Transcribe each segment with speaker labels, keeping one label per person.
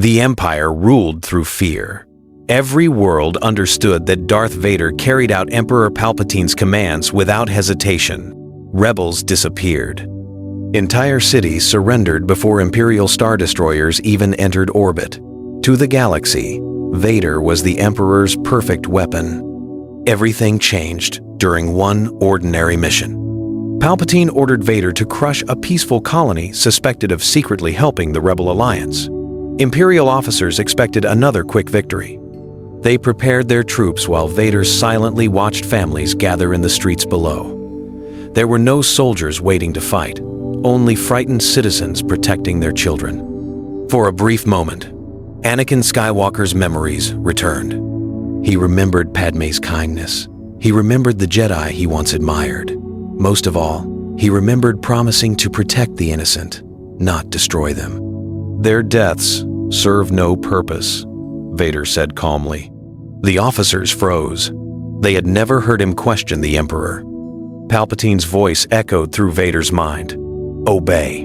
Speaker 1: The Empire ruled through fear. Every world understood that Darth Vader carried out Emperor Palpatine's commands without hesitation. Rebels disappeared. Entire cities surrendered before Imperial Star Destroyers even entered orbit. To the galaxy, Vader was the Emperor's perfect weapon. Everything changed during one ordinary mission. Palpatine ordered Vader to crush a peaceful colony suspected of secretly helping the Rebel Alliance. Imperial officers expected another quick victory. They prepared their troops while Vader silently watched families gather in the streets below. There were no soldiers waiting to fight, only frightened citizens protecting their children. For a brief moment, Anakin Skywalker's memories returned. He remembered Padme's kindness. He remembered the Jedi he once admired. Most of all, he remembered promising to protect the innocent, not destroy them. "Their deaths serve no purpose," Vader said calmly. The officers froze. They had never heard him question the Emperor. Palpatine's voice echoed through Vader's mind. "Obey."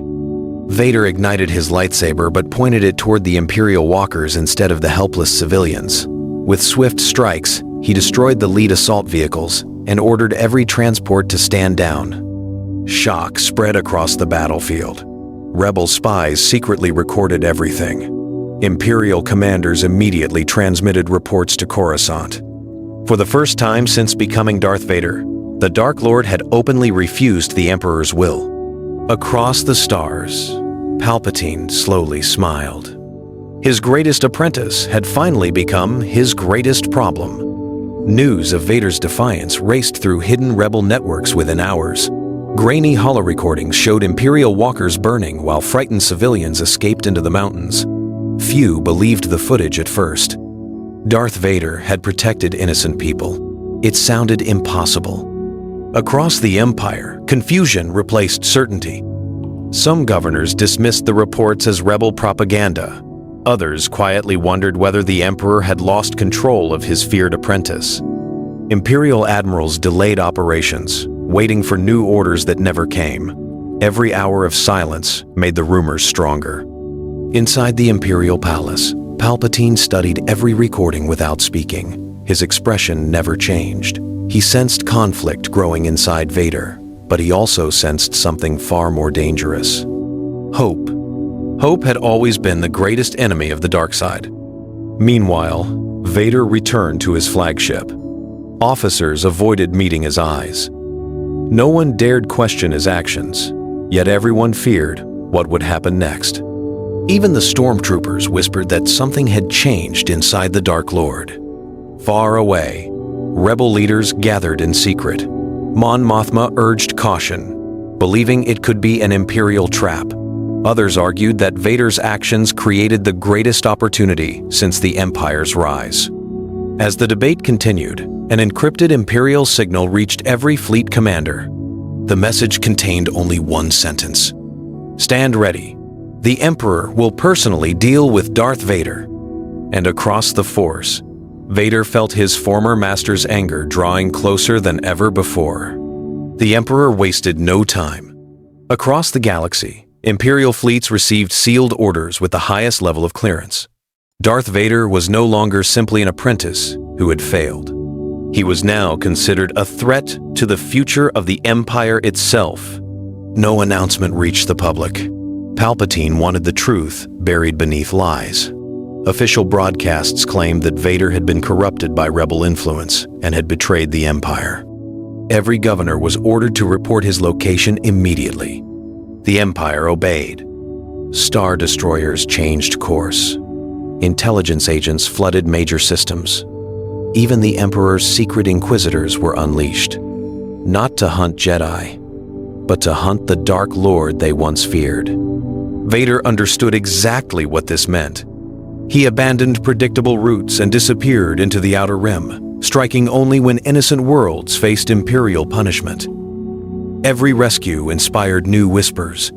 Speaker 1: Vader ignited his lightsaber but pointed it toward the Imperial walkers instead of the helpless civilians. With swift strikes, he destroyed the lead assault vehicles and ordered every transport to stand down. Shock spread across the battlefield. Rebel spies secretly recorded everything. Imperial commanders immediately transmitted reports to Coruscant. For the first time since becoming Darth Vader, the Dark Lord had openly refused the Emperor's will. Across the stars, Palpatine slowly smiled. His greatest apprentice had finally become his greatest problem. News of Vader's defiance raced through hidden rebel networks within hours. Grainy holo-recordings showed Imperial walkers burning while frightened civilians escaped into the mountains. Few believed the footage at first. Darth Vader had protected innocent people. It sounded impossible. Across the Empire, confusion replaced certainty. Some governors dismissed the reports as rebel propaganda. Others quietly wondered whether the Emperor had lost control of his feared apprentice. Imperial admirals delayed operations, waiting for new orders that never came. Every hour of silence made the rumors stronger. Inside the Imperial Palace, Palpatine studied every recording without speaking. His expression never changed. He sensed conflict growing inside Vader, but he also sensed something far more dangerous. Hope. Hope had always been the greatest enemy of the dark side. Meanwhile, Vader returned to his flagship. Officers avoided meeting his eyes. No one dared question his actions, yet everyone feared what would happen next. Even the stormtroopers whispered that something had changed inside the Dark Lord. Far away, rebel leaders gathered in secret. Mon Mothma urged caution, believing it could be an Imperial trap. Others argued that Vader's actions created the greatest opportunity since the Empire's rise. As the debate continued, an encrypted Imperial signal reached every fleet commander. The message contained only one sentence: "Stand ready. The Emperor will personally deal with Darth Vader." And across the Force, Vader felt his former master's anger drawing closer than ever before. The Emperor wasted no time. Across the galaxy, Imperial fleets received sealed orders with the highest level of clearance. Darth Vader was no longer simply an apprentice who had failed. He was now considered a threat to the future of the Empire itself. No announcement reached the public. Palpatine wanted the truth buried beneath lies. Official broadcasts claimed that Vader had been corrupted by rebel influence and had betrayed the Empire. Every governor was ordered to report his location immediately. The Empire obeyed. Star Destroyers changed course. Intelligence agents flooded major systems. Even the Emperor's secret Inquisitors were unleashed, not to hunt Jedi, but to hunt the Dark Lord they once feared. Vader understood exactly what this meant. He abandoned predictable routes and disappeared into the Outer Rim, striking only when innocent worlds faced Imperial punishment. Every rescue inspired new whispers.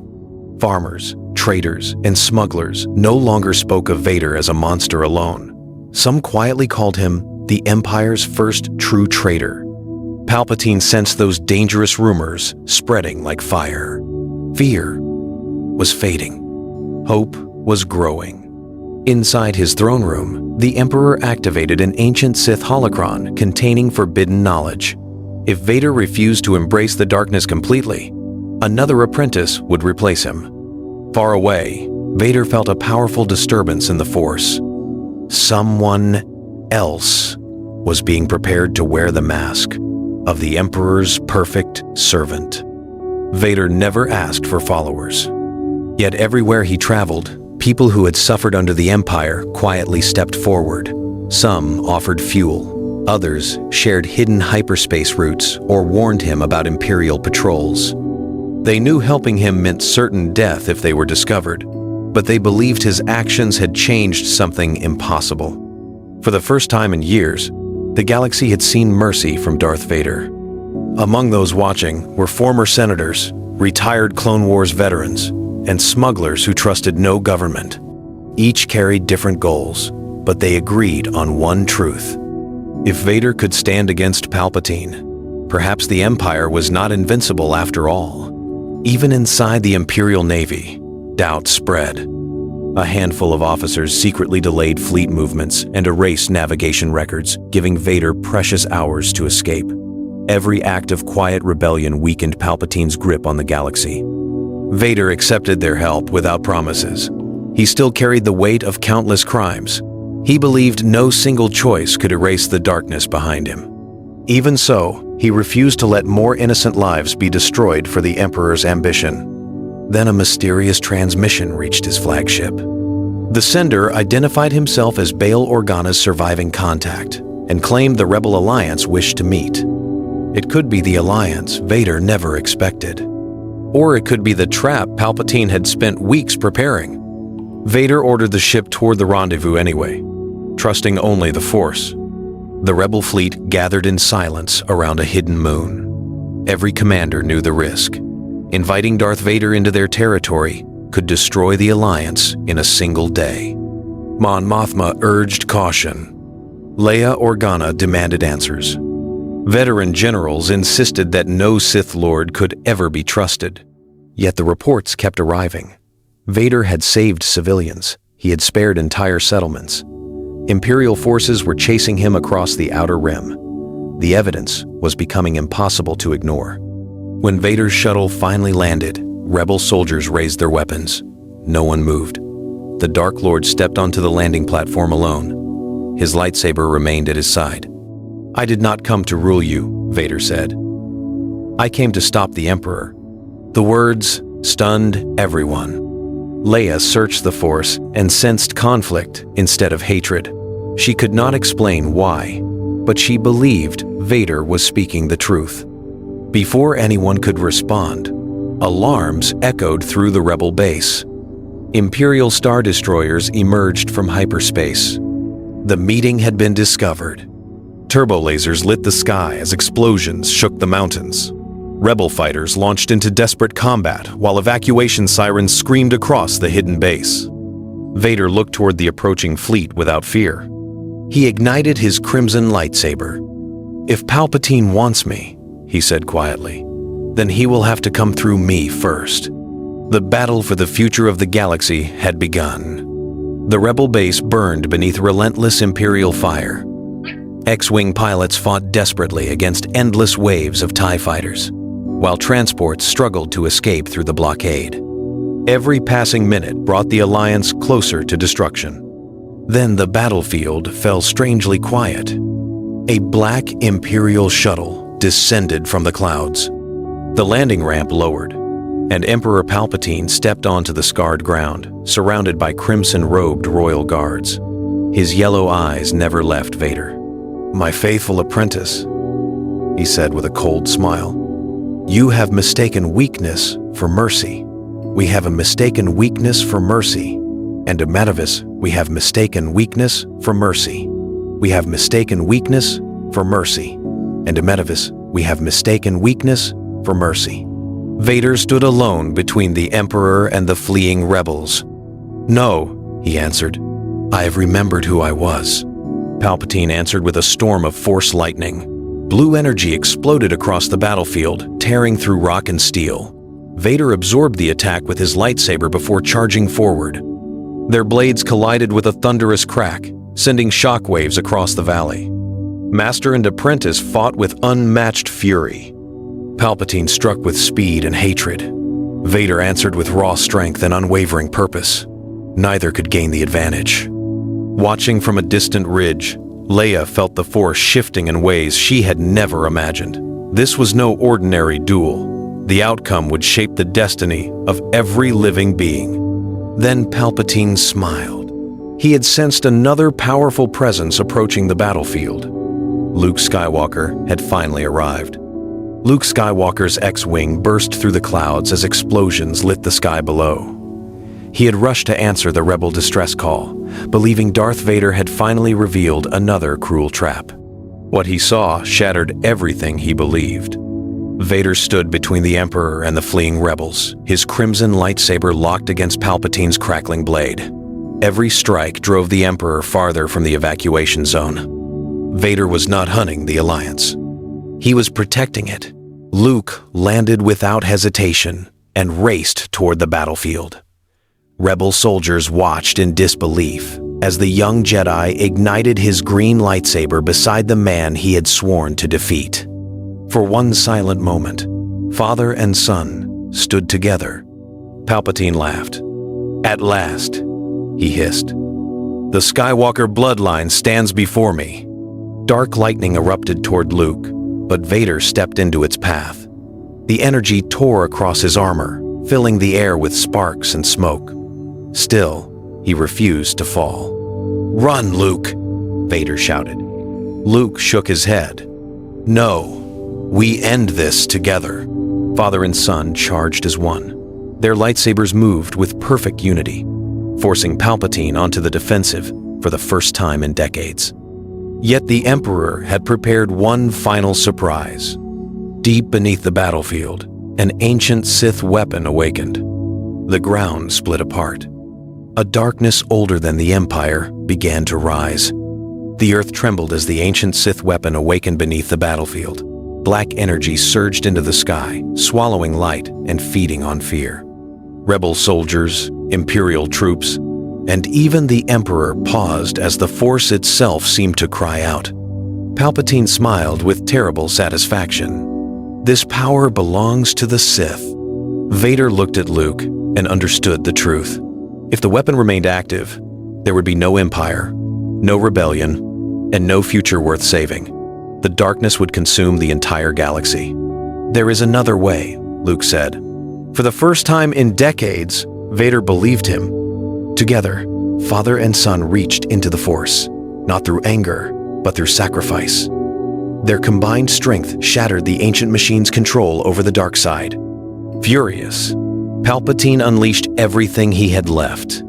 Speaker 1: Farmers, traders, and smugglers no longer spoke of Vader as a monster alone. Some quietly called him the Empire's first true traitor. Palpatine sensed those dangerous rumors spreading like fire. Fear was fading. Hope was growing. Inside his throne room, the Emperor activated an ancient Sith holocron containing forbidden knowledge. If Vader refused to embrace the darkness completely, another apprentice would replace him. Far away, Vader felt a powerful disturbance in the Force. Someone else was being prepared to wear the mask of the Emperor's perfect servant. Vader never asked for followers. Yet everywhere he traveled, people who had suffered under the Empire quietly stepped forward. Some offered fuel, others shared hidden hyperspace routes or warned him about Imperial patrols. They knew helping him meant certain death if they were discovered, but they believed his actions had changed something impossible. For the first time in years, the galaxy had seen mercy from Darth Vader. Among those watching were former senators, retired Clone Wars veterans, and smugglers who trusted no government. Each carried different goals, but they agreed on one truth. If Vader could stand against Palpatine, perhaps the Empire was not invincible after all. Even inside the Imperial Navy, doubt spread. A handful of officers secretly delayed fleet movements and erased navigation records, giving Vader precious hours to escape. Every act of quiet rebellion weakened Palpatine's grip on the galaxy. Vader accepted their help without promises. He still carried the weight of countless crimes. He believed no single choice could erase the darkness behind him. Even so, he refused to let more innocent lives be destroyed for the Emperor's ambition. Then a mysterious transmission reached his flagship. The sender identified himself as Bail Organa's surviving contact and claimed the Rebel Alliance wished to meet. It could be the alliance Vader never expected. Or it could be the trap Palpatine had spent weeks preparing. Vader ordered the ship toward the rendezvous anyway, trusting only the Force. The Rebel fleet gathered in silence around a hidden moon. Every commander knew the risk. Inviting Darth Vader into their territory could destroy the Alliance in a single day. Mon Mothma urged caution. Leia Organa demanded answers. Veteran generals insisted that no Sith Lord could ever be trusted. Yet the reports kept arriving. Vader had saved civilians. He had spared entire settlements. Imperial forces were chasing him across the Outer Rim. The evidence was becoming impossible to ignore. When Vader's shuttle finally landed, Rebel soldiers raised their weapons. No one moved. The Dark Lord stepped onto the landing platform alone. His lightsaber remained at his side. "I did not come to rule you," Vader said. "I came to stop the Emperor." The words stunned everyone. Leia searched the Force and sensed conflict instead of hatred. She could not explain why, but she believed Vader was speaking the truth. Before anyone could respond, alarms echoed through the Rebel base. Imperial Star Destroyers emerged from hyperspace. The meeting had been discovered. Turbo lasers lit the sky as explosions shook the mountains. Rebel fighters launched into desperate combat while evacuation sirens screamed across the hidden base. Vader looked toward the approaching fleet without fear. He ignited his crimson lightsaber. "If Palpatine wants me," he said quietly, "then he will have to come through me first." The battle for the future of the galaxy had begun. The Rebel base burned beneath relentless Imperial fire. X-Wing pilots fought desperately against endless waves of TIE fighters, while transports struggled to escape through the blockade. Every passing minute brought the Alliance closer to destruction. Then the battlefield fell strangely quiet. A black Imperial shuttle descended from the clouds. The landing ramp lowered, and Emperor Palpatine stepped onto the scarred ground, surrounded by crimson-robed royal guards. His yellow eyes never left Vader. "My faithful apprentice," he said with a cold smile, "you have mistaken weakness for mercy. We have a mistaken weakness for mercy. And Emetivis, we have mistaken weakness for mercy. We have mistaken weakness for mercy. And Emetivis, we have mistaken weakness for mercy." Vader stood alone between the Emperor and the fleeing rebels. "No," he answered. "I have remembered who I was." Palpatine answered with a storm of Force lightning. Blue energy exploded across the battlefield, tearing through rock and steel. Vader absorbed the attack with his lightsaber before charging forward. Their blades collided with a thunderous crack, sending shockwaves across the valley. Master and Apprentice fought with unmatched fury. Palpatine struck with speed and hatred. Vader answered with raw strength and unwavering purpose. Neither could gain the advantage. Watching from a distant ridge, Leia felt the Force shifting in ways she had never imagined. This was no ordinary duel. The outcome would shape the destiny of every living being. Then Palpatine smiled. He had sensed another powerful presence approaching the battlefield. Luke Skywalker had finally arrived. Luke Skywalker's X-Wing burst through the clouds as explosions lit the sky below. He had rushed to answer the rebel distress call, believing Darth Vader had finally revealed another cruel trap. What he saw shattered everything he believed. Vader stood between the Emperor and the fleeing rebels, his crimson lightsaber locked against Palpatine's crackling blade. Every strike drove the Emperor farther from the evacuation zone. Vader was not hunting the Alliance. He was protecting it. Luke landed without hesitation and raced toward the battlefield. Rebel soldiers watched in disbelief as the young Jedi ignited his green lightsaber beside the man he had sworn to defeat. For one silent moment, father and son stood together. Palpatine laughed. "At last," he hissed. "The Skywalker bloodline stands before me." Dark lightning erupted toward Luke, but Vader stepped into its path. The energy tore across his armor, filling the air with sparks and smoke. Still, he refused to fall. "Run, Luke!" Vader shouted. Luke shook his head. "No. We end this together." Father and son charged as one. Their lightsabers moved with perfect unity, forcing Palpatine onto the defensive for the first time in decades. Yet the Emperor had prepared one final surprise. Deep beneath the battlefield, an ancient Sith weapon awakened. The ground split apart. A darkness older than the Empire began to rise. The earth trembled as the ancient Sith weapon awakened beneath the battlefield. Black energy surged into the sky, swallowing light and feeding on fear. Rebel soldiers, Imperial troops, and even the Emperor paused as the Force itself seemed to cry out. Palpatine smiled with terrible satisfaction. "This power belongs to the Sith." Vader looked at Luke and understood the truth. If the weapon remained active, there would be no Empire, no rebellion, and no future worth saving. The darkness would consume the entire galaxy. "There is another way," Luke said. For the first time in decades, Vader believed him. Together, father and son reached into the Force, not through anger, but through sacrifice. Their combined strength shattered the ancient machine's control over the dark side. Furious, Palpatine unleashed everything he had left.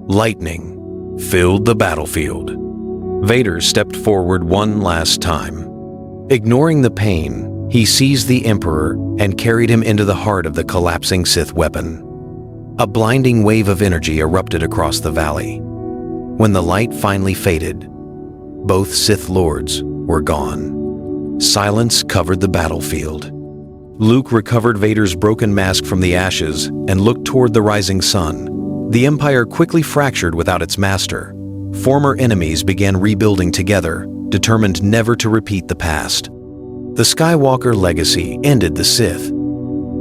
Speaker 1: Lightning filled the battlefield. Vader stepped forward one last time. Ignoring the pain, he seized the Emperor and carried him into the heart of the collapsing Sith weapon. A blinding wave of energy erupted across the valley. When the light finally faded, both Sith Lords were gone. Silence covered the battlefield. Luke recovered Vader's broken mask from the ashes and looked toward the rising sun. The Empire quickly fractured without its master. Former enemies began rebuilding together, determined never to repeat the past. The Skywalker legacy ended the Sith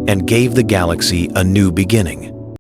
Speaker 1: and gave the galaxy a new beginning.